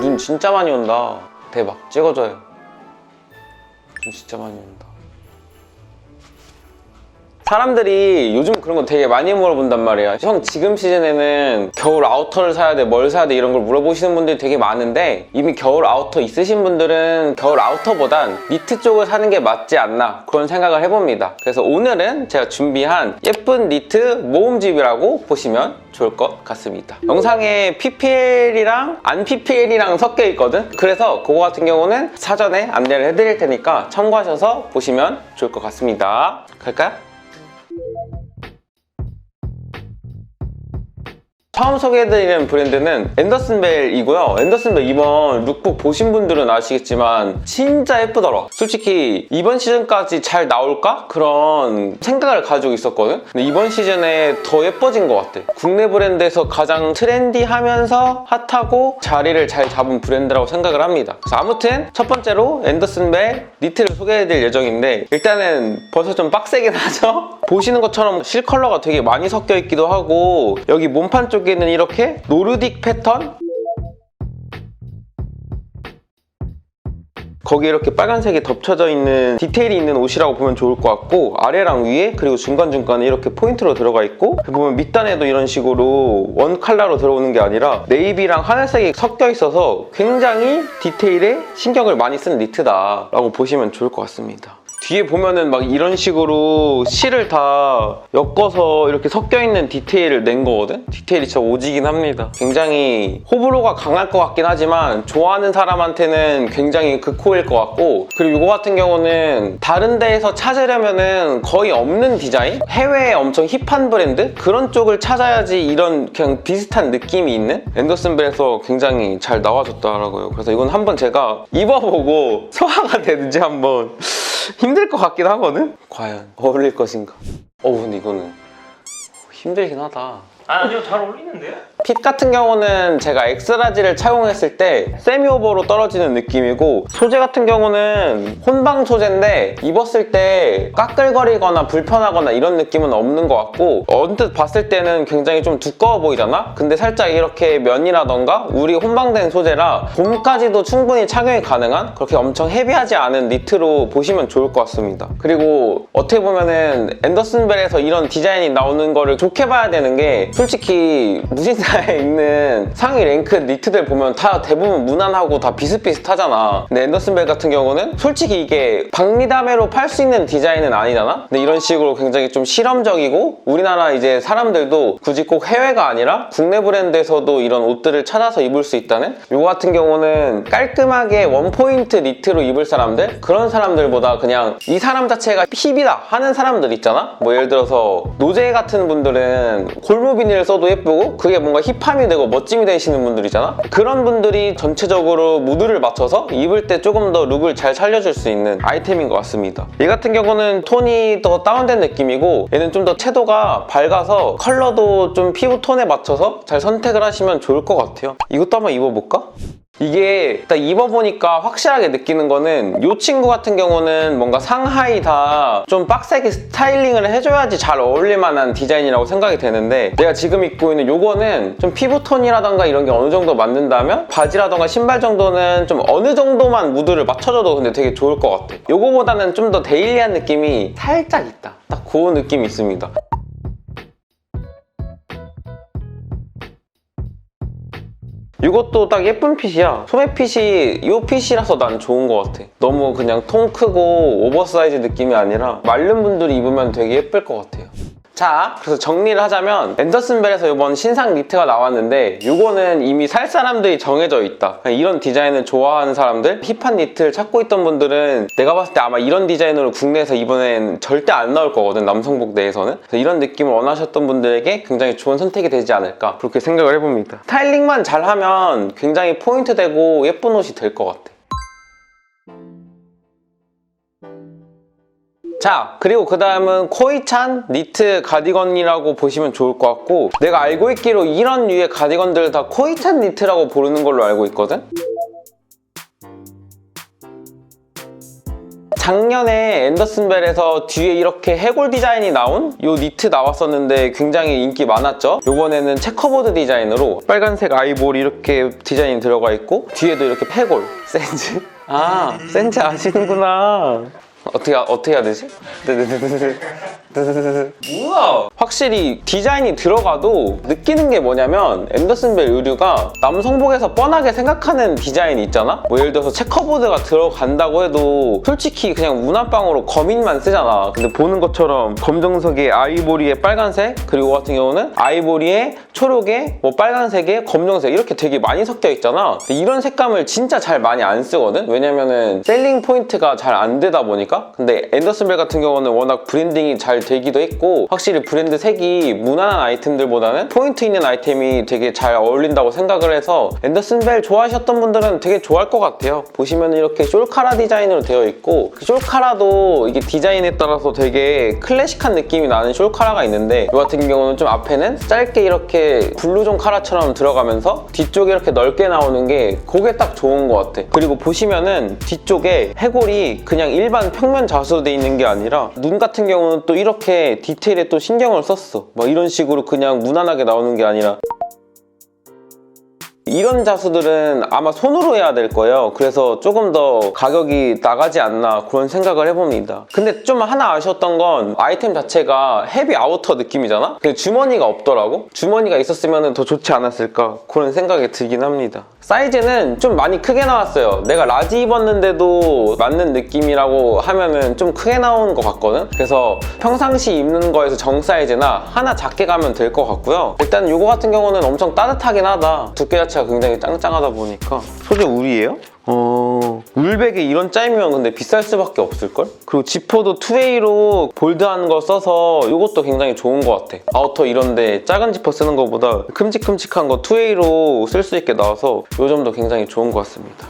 눈 진짜 많이 온다. 대박. 찍어줘요. 눈 진짜 많이 온다. 사람들이 요즘 그런 거 되게 많이 물어본단 말이야. 형 지금 시즌에는 겨울 아우터를 사야 돼, 뭘 사야 돼 이런 걸 물어보시는 분들이 되게 많은데, 이미 겨울 아우터 있으신 분들은 겨울 아우터보단 니트 쪽을 사는 게 맞지 않나 그런 생각을 해봅니다. 그래서 오늘은 제가 준비한 예쁜 니트 모음집이라고 보시면 좋을 것 같습니다. 영상에 PPL이랑 안 PPL이랑 섞여 있거든. 그래서 그거 같은 경우는 사전에 안내를 해드릴 테니까 참고하셔서 보시면 좋을 것 같습니다. 갈까요? 처음 소개해드리는 브랜드는 앤더슨벨이고요. 앤더슨벨 이번 룩북 보신 분들은 아시겠지만 진짜 예쁘더라. 솔직히 이번 시즌까지 잘 나올까? 그런 생각을 가지고 있었거든. 근데 이번 시즌에 더 예뻐진 것 같아. 국내 브랜드에서 가장 트렌디하면서 핫하고 자리를 잘 잡은 브랜드라고 생각을 합니다. 그래서 아무튼 첫 번째로 앤더슨벨 니트를 소개해드릴 예정인데, 일단은 벌써 좀 빡세긴 하죠? 보시는 것처럼 실 컬러가 되게 많이 섞여 있기도 하고, 여기 몸판 쪽에는 이렇게 노르딕 패턴, 거기에 이렇게 빨간색이 덮쳐져 있는 디테일이 있는 옷이라고 보면 좋을 것 같고, 아래랑 위에 그리고 중간중간에 이렇게 포인트로 들어가 있고, 보면 밑단에도 이런 식으로 원 컬러로 들어오는 게 아니라 네이비랑 하늘색이 섞여 있어서 굉장히 디테일에 신경을 많이 쓴 니트다 라고 보시면 좋을 것 같습니다. 뒤에 보면은 막 이런 식으로 실을 다 엮어서 이렇게 섞여있는 디테일을 낸 거거든? 디테일이 진짜 오지긴 합니다. 굉장히 호불호가 강할 것 같긴 하지만 좋아하는 사람한테는 굉장히 극호일 것 같고, 그리고 이거 같은 경우는 다른 데에서 찾으려면은 거의 없는 디자인? 해외에 엄청 힙한 브랜드? 그런 쪽을 찾아야지 이런 그냥 비슷한 느낌이 있는 앤더슨벨에서 굉장히 잘 나와줬더라고요. 그래서 이건 한번 제가 입어보고 소화가 되는지 한번 힘들 것 같긴 하거든? 과연 어울릴 것인가? 근데 이거는 힘들긴 하다. 아니요, 잘 어울리는데요? 핏 같은 경우는 제가 엑스라지를 착용했을 때 세미오버로 떨어지는 느낌이고, 소재 같은 경우는 혼방 소재인데 입었을 때 까끌거리거나 불편하거나 이런 느낌은 없는 것 같고, 언뜻 봤을 때는 굉장히 좀 두꺼워 보이잖아? 근데 살짝 이렇게 면이라던가 울이 혼방된 소재라 봄까지도 충분히 착용이 가능한, 그렇게 엄청 헤비하지 않은 니트로 보시면 좋을 것 같습니다. 그리고 어떻게 보면은 앤더슨벨에서 이런 디자인이 나오는 거를 좋게 봐야 되는 게, 솔직히 무신사에 있는 상위 랭크 니트들 보면 다 대부분 무난하고 다 비슷비슷하잖아. 근데 앤더슨벨 같은 경우는 솔직히 이게 박리담회로 팔 수 있는 디자인은 아니잖아? 근데 이런 식으로 굉장히 좀 실험적이고, 우리나라 이제 사람들도 굳이 꼭 해외가 아니라 국내 브랜드에서도 이런 옷들을 찾아서 입을 수 있다는, 이거 같은 경우는 깔끔하게 원포인트 니트로 입을 사람들, 그런 사람들보다 그냥 이 사람 자체가 힙이다 하는 사람들 있잖아? 뭐 예를 들어서 노제 같은 분들은 골무 비닐을 써도 예쁘고 그게 뭔가 힙함이 되고 멋짐이 되시는 분들이잖아? 그런 분들이 전체적으로 무드를 맞춰서 입을 때 조금 더 룩을 잘 살려줄 수 있는 아이템인 것 같습니다. 얘 같은 경우는 톤이 더 다운된 느낌이고, 얘는 좀 더 채도가 밝아서 컬러도 좀 피부 톤에 맞춰서 잘 선택을 하시면 좋을 것 같아요. 이것도 한번 입어볼까? 이게 딱 입어보니까 확실하게 느끼는 거는, 이 친구 같은 경우는 뭔가 상하이 다 좀 빡세게 스타일링을 해줘야지 잘 어울릴 만한 디자인이라고 생각이 되는데, 내가 지금 입고 있는 요거는 좀 피부톤이라던가 이런 게 어느 정도 맞는다면 바지라던가 신발 정도는 좀 어느 정도만 무드를 맞춰줘도 근데 되게 좋을 것 같아. 요거보다는 좀 더 데일리한 느낌이 살짝 있다. 딱 그 느낌이 있습니다. 이것도 딱 예쁜 핏이야. 소매 핏이 이 핏이라서 난 좋은 것 같아. 너무 그냥 통 크고 오버사이즈 느낌이 아니라 마른 분들이 입으면 되게 예쁠 것 같아요. 자, 그래서 정리를 하자면 앤더슨벨에서 이번 신상 니트가 나왔는데, 이거는 이미 살 사람들이 정해져 있다. 이런 디자인을 좋아하는 사람들, 힙한 니트를 찾고 있던 분들은 내가 봤을 때 아마 이런 디자인으로 국내에서 이번엔 절대 안 나올 거거든, 남성복 내에서는. 그래서 이런 느낌을 원하셨던 분들에게 굉장히 좋은 선택이 되지 않을까, 그렇게 생각을 해봅니다. 스타일링만 잘하면 굉장히 포인트 되고 예쁜 옷이 될 것 같아. 자, 그리고 그 다음은 코이찬 니트 가디건이라고 보시면 좋을 것 같고, 내가 알고 있기로 이런 류의 가디건들을 다 코이찬 니트라고 부르는 걸로 알고 있거든? 작년에 앤더슨 벨에서 뒤에 이렇게 해골 디자인이 나온 요 니트 나왔었는데 굉장히 인기 많았죠. 요번에는 체커보드 디자인으로 빨간색 아이보리 이렇게 디자인이 들어가 있고 뒤에도 이렇게 패골 센즈. 아, 센즈 아시는구나. 어떻게 해야 되지? 뭐야? 확실히 디자인이 들어가도 느끼는 게 뭐냐면 앤더슨 벨 의류가 남성복에서 뻔하게 생각하는 디자인이 있잖아? 뭐 예를 들어서 체커보드가 들어간다고 해도 솔직히 그냥 문안방으로 거민만 쓰잖아. 근데 보는 것처럼 검정색에 아이보리에 빨간색, 그리고 같은 경우는 아이보리에 초록에 뭐 빨간색에 검정색 이렇게 되게 많이 섞여 있잖아. 근데 이런 색감을 진짜 잘 많이 안 쓰거든? 왜냐면은 셀링 포인트가 잘 안 되다 보니까. 근데 앤더슨 벨 같은 경우는 워낙 브랜딩이 잘 되기도 했고 확실히 브랜드 색이 무난한 아이템들보다는 포인트 있는 아이템이 되게 잘 어울린다고 생각을 해서 앤더슨 벨 좋아하셨던 분들은 되게 좋아할 것 같아요. 보시면 이렇게 숄카라 디자인으로 되어 있고 그 숄카라도 이게 디자인에 따라서 되게 클래식한 느낌이 나는 숄카라가 있는데 이 같은 경우는 좀 앞에는 짧게 이렇게 블루존 카라처럼 들어가면서 뒤쪽에 이렇게 넓게 나오는 게 그게 딱 좋은 것 같아. 그리고 보시면은 뒤쪽에 해골이 그냥 일반 평면 자수돼 있는 게 아니라 눈 같은 경우는 또 이렇게 디테일에 또 신경을 썼어. 막 이런 식으로 그냥 무난하게 나오는 게 아니라 이런 자수들은 아마 손으로 해야 될 거예요. 그래서 조금 더 가격이 나가지 않나 그런 생각을 해봅니다. 근데 좀 하나 아쉬웠던 건 아이템 자체가 헤비 아우터 느낌이잖아? 근데 주머니가 없더라고? 주머니가 있었으면 더 좋지 않았을까 그런 생각이 들긴 합니다. 사이즈는 좀 많이 크게 나왔어요. 내가 라지 입었는데도 맞는 느낌이라고 하면은 좀 크게 나오는 것 같거든? 그래서 평상시 입는 거에서 정 사이즈나 하나 작게 가면 될 것 같고요. 일단 이거 같은 경우는 엄청 따뜻하긴 하다. 두께 자체가 굉장히 짱짱하다 보니까. 소재 울이에요? 울백에 이런 짜임이면 근데 비쌀 수밖에 없을걸? 그리고 지퍼도 투웨이로 볼드한 거 써서 이것도 굉장히 좋은 것 같아. 아우터 이런데 작은 지퍼 쓰는 것보다 큼직큼직한 거 투웨이로 쓸 수 있게 나와서 이 점도 굉장히 좋은 것 같습니다.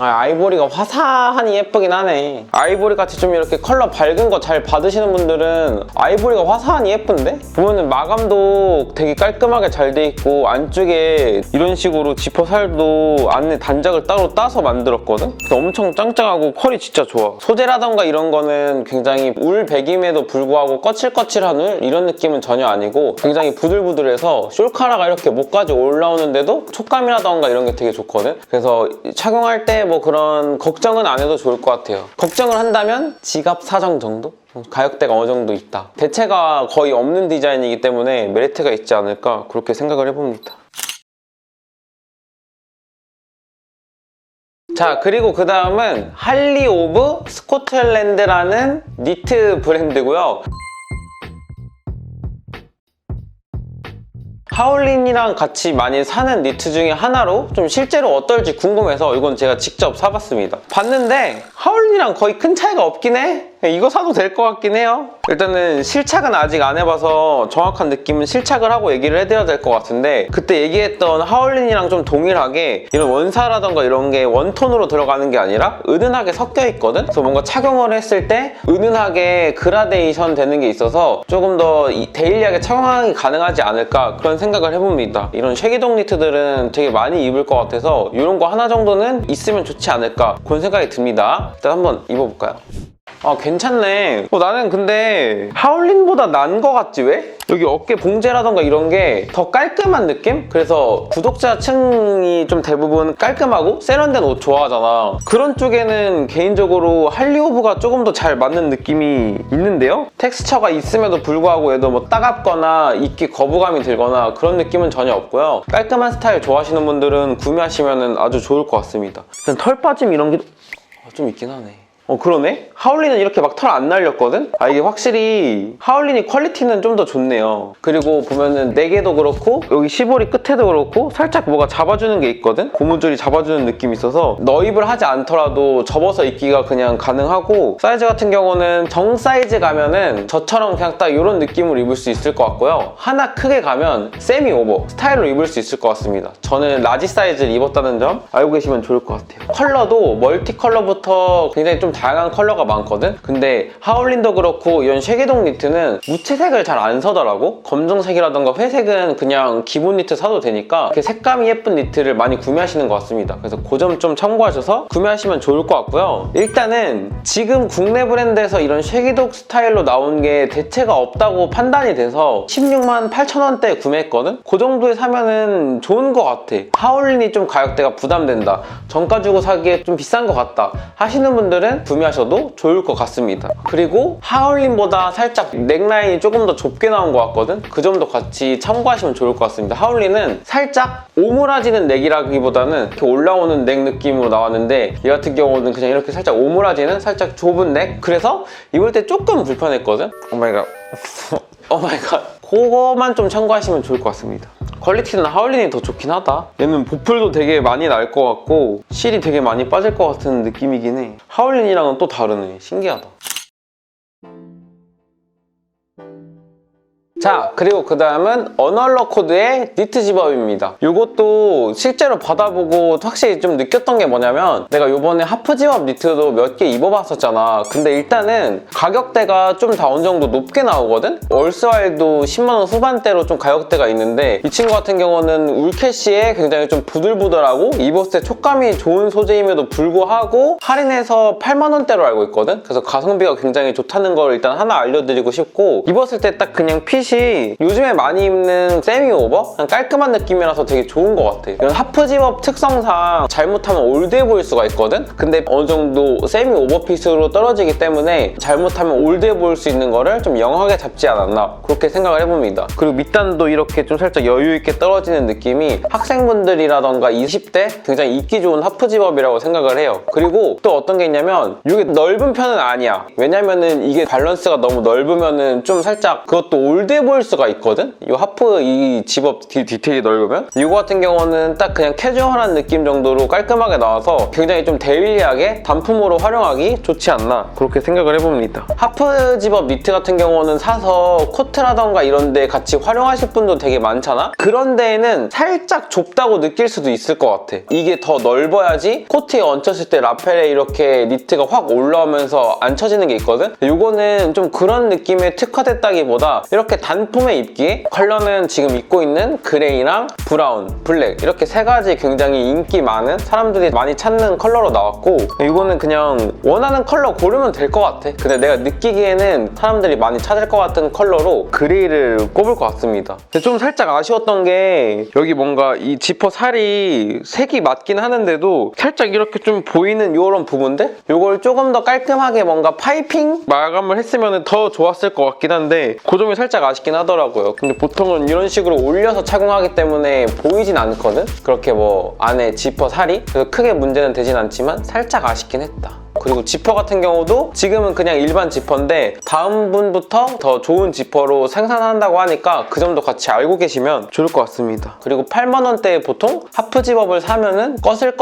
아이보리가 화사하니 예쁘긴 하네. 아이보리 같이 좀 이렇게 컬러 밝은 거 잘 받으시는 분들은 아이보리가 화사하니 예쁜데? 보면은 마감도 되게 깔끔하게 잘 돼 있고 안쪽에 이런 식으로 지퍼 살도 안에 단작을 따로 따서 만들었거든? 그래서 엄청 짱짱하고 컬이 진짜 좋아. 소재라던가 이런 거는 굉장히 울백임에도 불구하고 거칠거칠한 울? 이런 느낌은 전혀 아니고 굉장히 부들부들해서 숄카라가 이렇게 목까지 올라오는데도 촉감이라던가 이런 게 되게 좋거든? 그래서 착용할 때 뭐 그런 걱정은 안 해도 좋을 것 같아요. 걱정을 한다면 지갑 사정 정도? 가격대가 어느 정도 있다. 대체가 거의 없는 디자인이기 때문에 메리트가 있지 않을까 그렇게 생각을 해봅니다. 자, 그리고 그 다음은 할리 오브 스코틀랜드라는 니트 브랜드고요. 하울린이랑 같이 많이 사는 니트 중에 하나로 좀 실제로 어떨지 궁금해서 이건 제가 직접 사봤습니다. 봤는데 하울린이랑 거의 큰 차이가 없긴 해. 이거 사도 될 것 같긴 해요. 일단은 실착은 아직 안 해봐서 정확한 느낌은 실착을 하고 얘기를 해드려야 될 것 같은데 그때 얘기했던 하울린이랑 좀 동일하게 이런 원사라던가 이런 게 원톤으로 들어가는 게 아니라 은은하게 섞여 있거든? 그래서 뭔가 착용을 했을 때 은은하게 그라데이션 되는 게 있어서 조금 더 데일리하게 착용하기 가능하지 않을까 그런 생각을 해봅니다. 이런 쉐기동 니트들은 되게 많이 입을 것 같아서 이런 거 하나 정도는 있으면 좋지 않을까 그런 생각이 듭니다. 일단 한번 입어볼까요? 괜찮네. 나는 근데 하울린보다 나은 것 같지 왜? 여기 어깨 봉제라던가 이런 게 더 깔끔한 느낌? 그래서 구독자층이 좀 대부분 깔끔하고 세련된 옷 좋아하잖아. 그런 쪽에는 개인적으로 할리오브가 조금 더 잘 맞는 느낌이 있는데요? 텍스처가 있음에도 불구하고 얘도 뭐 따갑거나 입기 거부감이 들거나 그런 느낌은 전혀 없고요. 깔끔한 스타일 좋아하시는 분들은 구매하시면 아주 좋을 것 같습니다. 털 빠짐 이런 게 좀 있긴 하네. 그러네? 하울린은 이렇게 막 털 안 날렸거든? 이게 확실히 하울린이 퀄리티는 좀 더 좋네요. 그리고 보면은 네개도 그렇고 여기 시보리 끝에도 그렇고 살짝 뭐가 잡아주는 게 있거든? 고무줄이 잡아주는 느낌이 있어서 너입을 하지 않더라도 접어서 입기가 그냥 가능하고 사이즈 같은 경우는 정 사이즈 가면은 저처럼 그냥 딱 이런 느낌으로 입을 수 있을 것 같고요. 하나 크게 가면 세미 오버 스타일로 입을 수 있을 것 같습니다. 저는 라지 사이즈를 입었다는 점 알고 계시면 좋을 것 같아요. 컬러도 멀티 컬러부터 굉장히 좀 다양한 컬러가 많거든? 근데 하울린도 그렇고 이런 쉐기동 니트는 무채색을 잘 안 사더라고. 검정색이라던가 회색은 그냥 기본 니트 사도 되니까 이렇게 색감이 예쁜 니트를 많이 구매하시는 것 같습니다. 그래서 그 점 좀 참고하셔서 구매하시면 좋을 것 같고요. 일단은 지금 국내 브랜드에서 이런 쉐기독 스타일로 나온 게 대체가 없다고 판단이 돼서 16만 8천 원대에 구매했거든? 그 정도에 사면은 좋은 것 같아. 하울린이 좀 가격대가 부담된다, 정가 주고 사기에 좀 비싼 것 같다 하시는 분들은 구매하셔도 좋을 것 같습니다. 그리고 하울린보다 살짝 넥라인이 조금 더 좁게 나온 것 같거든? 그 점도 같이 참고하시면 좋을 것 같습니다. 하울린은 살짝 오므라지는 넥이라기보다는 이렇게 올라오는 넥 느낌으로 나왔는데 얘 같은 경우는 그냥 이렇게 살짝 오므라지는 살짝 좁은 넥? 그래서 입을 때 조금 불편했거든? 오마이갓 오마이갓 그거만 좀 참고하시면 좋을 것 같습니다. 퀄리티는 하울린이 더 좋긴 하다. 얘는 보풀도 되게 많이 날 것 같고 실이 되게 많이 빠질 것 같은 느낌이긴 해. 하울린이랑은 또 다르네. 신기하다. 자, 그리고 그 다음은 언얼러 코드의 니트 집업입니다. 이것도 실제로 받아보고 확실히 좀 느꼈던 게 뭐냐면 내가 요번에 하프 집업 니트도 몇 개 입어봤었잖아. 근데 일단은 가격대가 좀 다 어느 정도 높게 나오거든? 월스와일도 10만원 후반대로 좀 가격대가 있는데 이 친구 같은 경우는 울캐시에 굉장히 좀 부들부들하고 입었을 때 촉감이 좋은 소재임에도 불구하고 할인해서 8만원대로 알고 있거든? 그래서 가성비가 굉장히 좋다는 걸 일단 하나 알려드리고 싶고 입었을 때 딱 그냥 핏이 요즘에 많이 입는 세미 오버? 그냥 깔끔한 느낌이라서 되게 좋은 것 같아. 이런 하프 집업 특성상 잘못하면 올드해 보일 수가 있거든? 근데 어느 정도 세미 오버핏으로 떨어지기 때문에 잘못하면 올드해 보일 수 있는 거를 좀 영하게 잡지 않았나 그렇게 생각을 해봅니다. 그리고 밑단도 이렇게 좀 살짝 여유 있게 떨어지는 느낌이 학생분들이라던가 20대 굉장히 입기 좋은 하프 집업이라고 생각을 해요. 그리고 또 어떤 게 있냐면 이게 넓은 편은 아니야. 왜냐면은 이게 밸런스가 너무 넓으면은 좀 살짝 그것도 올드해 보일 수가 있거든? 이 하프 이 집업 디테일이 넓으면 이거 같은 경우는 딱 그냥 캐주얼한 느낌 정도로 깔끔하게 나와서 굉장히 좀 데일리하게 단품으로 활용하기 좋지 않나 그렇게 생각을 해봅니다. 하프 집업 니트 같은 경우는 사서 코트라던가 이런 데 같이 활용하실 분도 되게 많잖아? 그런 데에는 살짝 좁다고 느낄 수도 있을 것 같아. 이게 더 넓어야지 코트에 얹혔을 때 라펠에 이렇게 니트가 확 올라오면서 안 쳐지는 게 있거든? 이거는 좀 그런 느낌에 특화됐다기보다 이렇게 단품에 입기에 컬러는 지금 입고 있는 그레이랑 브라운, 블랙 이렇게 세 가지 굉장히 인기 많은 사람들이 많이 찾는 컬러로 나왔고 이거는 그냥 원하는 컬러 고르면 될 것 같아. 근데 내가 느끼기에는 사람들이 많이 찾을 것 같은 컬러로 그레이를 꼽을 것 같습니다. 근데 좀 살짝 아쉬웠던 게 여기 뭔가 이 지퍼 살이 색이 맞긴 하는데도 살짝 이렇게 좀 보이는 이런 부분들? 이걸 조금 더 깔끔하게 뭔가 파이핑 마감을 했으면 더 좋았을 것 같긴 한데 그 점이 살짝 아쉽긴 하더라고요. 근데 보통은 이런 식으로 올려서 착용하기 때문에 보이진 않거든? 그렇게 뭐 안에 지퍼 살이? 그래서 크게 문제는 되진 않지만 살짝 아쉽긴 했다. 그리고 지퍼 같은 경우도 지금은 그냥 일반 지퍼인데 다음 분부터 더 좋은 지퍼로 생산한다고 하니까 그 점도 같이 알고 계시면 좋을 것 같습니다. 그리고 8만원대에 보통 하프 집업을 사면은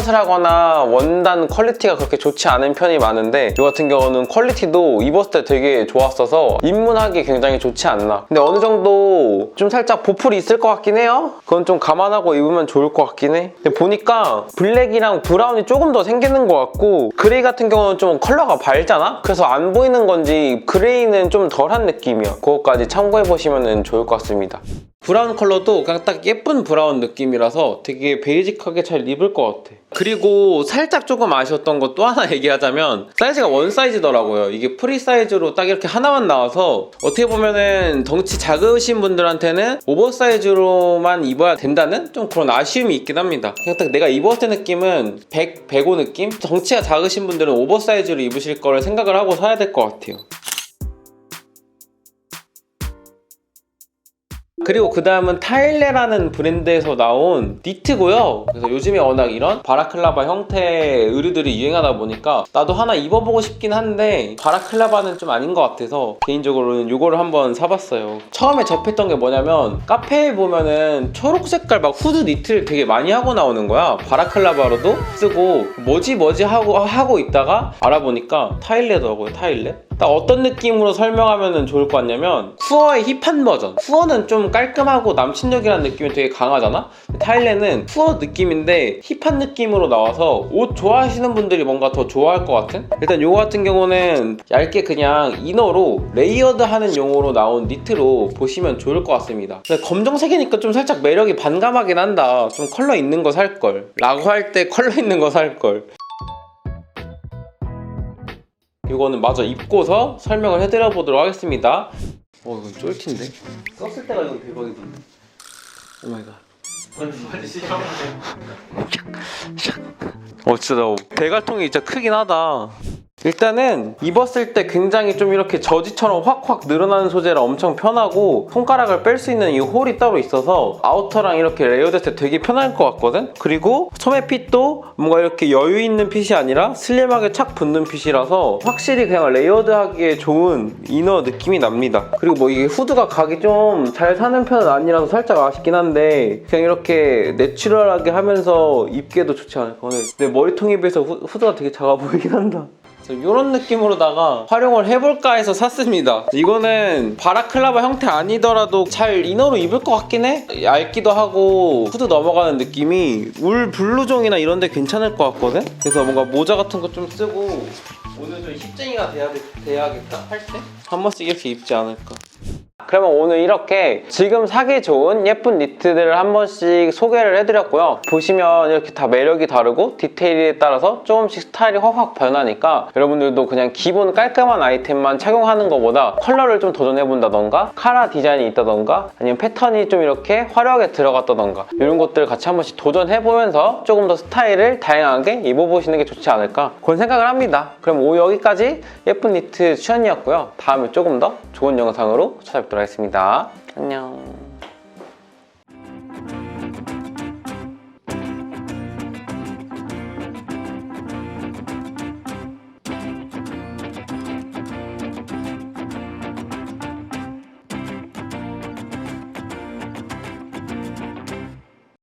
꺼슬꺼슬하거나 원단 퀄리티가 그렇게 좋지 않은 편이 많은데 이 같은 경우는 퀄리티도 입었을 때 되게 좋았어서 입문하기 굉장히 좋지 않나. 근데 어느 정도 좀 살짝 보풀이 있을 것 같긴 해요. 그건 좀 감안하고 입으면 좋을 것 같긴 해. 근데 보니까 블랙이랑 브라운이 조금 더 생기는 것 같고 그레이 같은 경우는 좀 컬러가 밝잖아? 그래서 안 보이는 건지 그레이는 좀 덜한 느낌이야. 그것까지 참고해보시면 좋을 것 같습니다. 브라운 컬러도 그냥 딱 예쁜 브라운 느낌이라서 되게 베이직하게 잘 입을 것 같아. 그리고 살짝 조금 아쉬웠던 거 또 하나 얘기하자면 사이즈가 원 사이즈더라고요. 이게 프리 사이즈로 딱 이렇게 하나만 나와서 어떻게 보면은 덩치 작으신 분들한테는 오버 사이즈로만 입어야 된다는 좀 그런 아쉬움이 있긴 합니다. 그냥 딱 내가 입었을 때 느낌은 105 느낌? 덩치가 작으신 분들은 오버 사이즈로 입으실 거를 생각을 하고 사야 될 것 같아요. 그리고 그 다음은 타일레라는 브랜드에서 나온 니트고요. 그래서 요즘에 워낙 이런 바라클라바 형태의 의류들이 유행하다 보니까 나도 하나 입어보고 싶긴 한데 바라클라바는 좀 아닌 것 같아서 개인적으로는 이거를 한번 사봤어요. 처음에 접했던 게 뭐냐면 카페에 보면은 초록 색깔 막 후드 니트를 되게 많이 하고 나오는 거야. 바라클라바로도 쓰고 뭐지 하고 있다가 알아보니까 타일레더라고요. 타일레? 딱 어떤 느낌으로 설명하면 좋을 것 같냐면 푸어의 힙한 버전. 푸어는 좀 깔끔하고 남친력이라는 느낌이 되게 강하잖아? 타일레는 푸어 느낌인데 힙한 느낌으로 나와서 옷 좋아하시는 분들이 뭔가 더 좋아할 것 같은? 일단 요거 같은 경우는 얇게 그냥 이너로 레이어드 하는 용어로 나온 니트로 보시면 좋을 것 같습니다. 근데 검정색이니까 좀 살짝 매력이 반감하긴 한다. 좀 컬러 있는 거 살걸 라고 할 때 컬러 있는 거 살걸. 이거는 마저 입고서 설명을 해드려 보도록 하겠습니다. 이건 쫄티인데? 썼을 때가 이건 대박이던데. 오마이갓. 진짜 나 대갈통이 진짜 크긴 하다. 일단은 입었을 때 굉장히 좀 이렇게 저지처럼 확확 늘어나는 소재라 엄청 편하고 손가락을 뺄 수 있는 이 홀이 따로 있어서 아우터랑 이렇게 레이어드했을 때 되게 편할 것 같거든? 그리고 소매 핏도 뭔가 이렇게 여유 있는 핏이 아니라 슬림하게 착 붙는 핏이라서 확실히 그냥 레이어드하기에 좋은 이너 느낌이 납니다. 그리고 뭐 이게 후드가 각이 좀 잘 사는 편은 아니라서 살짝 아쉽긴 한데 그냥 이렇게 내추럴하게 하면서 입기에도 좋지 않을까. 내 머리통에 비해서 후드가 되게 작아 보이긴 한다. 이런 느낌으로다가 활용을 해볼까 해서 샀습니다. 이거는 바라클라바 형태 아니더라도 잘 이너로 입을 것 같긴 해. 얇기도 하고 후드 넘어가는 느낌이 울 블루종이나 이런 데 괜찮을 것 같거든? 그래서 뭔가 모자 같은 거 좀 쓰고 오늘 좀 힙쟁이가 돼야겠다 할 때 한 번씩 이렇게 입지 않을까. 그러면 오늘 이렇게 지금 사기 좋은 예쁜 니트들을 한 번씩 소개를 해드렸고요. 보시면 이렇게 다 매력이 다르고 디테일에 따라서 조금씩 스타일이 확확 변하니까 여러분들도 그냥 기본 깔끔한 아이템만 착용하는 것보다 컬러를 좀 도전해본다던가 카라 디자인이 있다던가 아니면 패턴이 좀 이렇게 화려하게 들어갔다던가 이런 것들 같이 한 번씩 도전해보면서 조금 더 스타일을 다양하게 입어보시는 게 좋지 않을까 그런 생각을 합니다. 그럼 오늘 여기까지 예쁜 니트 추천이었고요. 다음에 조금 더 좋은 영상으로 찾아뵙도록 하겠습니다. 안녕.